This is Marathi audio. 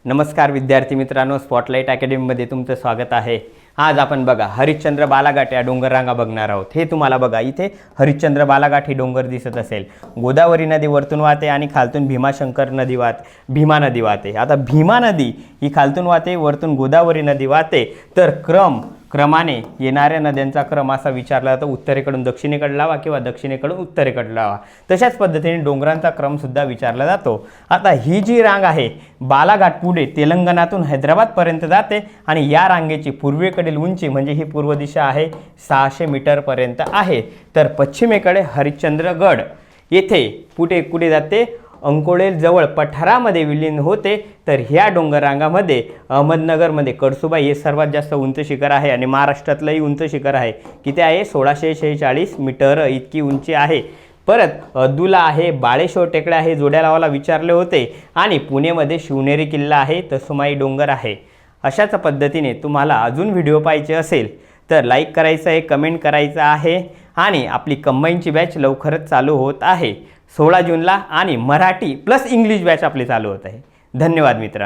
नमस्कार विद्यार्थी मित्रांनो, स्पॉटलाइट अकॅडमीमध्ये तुमचं स्वागत आहे। आज आपण बघा हरिश्चंद्र बालाघाट या डोंगर रांगा बघणार आहोत। हे तुम्हाला बघा इथे हरिश्चंद्र बालाघाट ही डोंगर दिसत असेल। गोदावरी नदी वरतून वाहते आणि खालतून भीमा नदी वाहते। आता भीमा नदी ही खालतून वाहते, वरतून गोदावरी नदी वाहते। तर क्रमाने येणाऱ्या नद्यांचा क्रम असा विचारला जातो, उत्तरेकडून दक्षिणेकडे लावा किंवा दक्षिणेकडून उत्तरेकडे लावा। तशाच पद्धतीने डोंगरांचा क्रम सुद्धा विचारला जातो। आता ही जी रांग आहे बालाघाट पुढे तेलंगणातून हैदराबाद पर्यंत जाते आणि या रांगेची पूर्वेकडील उंची म्हणजे ही पूर्व दिशा आहे 600 मीटर पर्यंत आहे। तर पश्चिमेकडे हरिश्चंद्रगड येथे पुढे जाते, अंकोळे जवळ पठारामध्ये विलीन होते। तर ह्या डोंगर रांगामध्ये अहमदनगरमध्ये कळसुबाई हे सर्वात जास्त उंच शिखर आहे आणि महाराष्ट्रातलंही उंच शिखर आहे। किती आहे? 1646 मीटर इतकी उंची आहे। परत अदुला आहे, बाळेश्वर टेकड्या आहे, जोड्या लावायला विचारले होते। आणि पुणेमध्ये शिवनेरी किल्ला आहे, तसुमाई डोंगर आहे। अशाच पद्धतीने तुम्हाला अजून व्हिडिओ पाहिजे असेल तर लाईक करायचं आहे, कमेंट करायचं आहे। आणि आपली कंबाईनची बॅच लवकरच चालू होत आहे 16 जूनला, आणि मराठी प्लस इंग्लिश बॅच आपली चालू होत आहे। धन्यवाद मित्रांनो।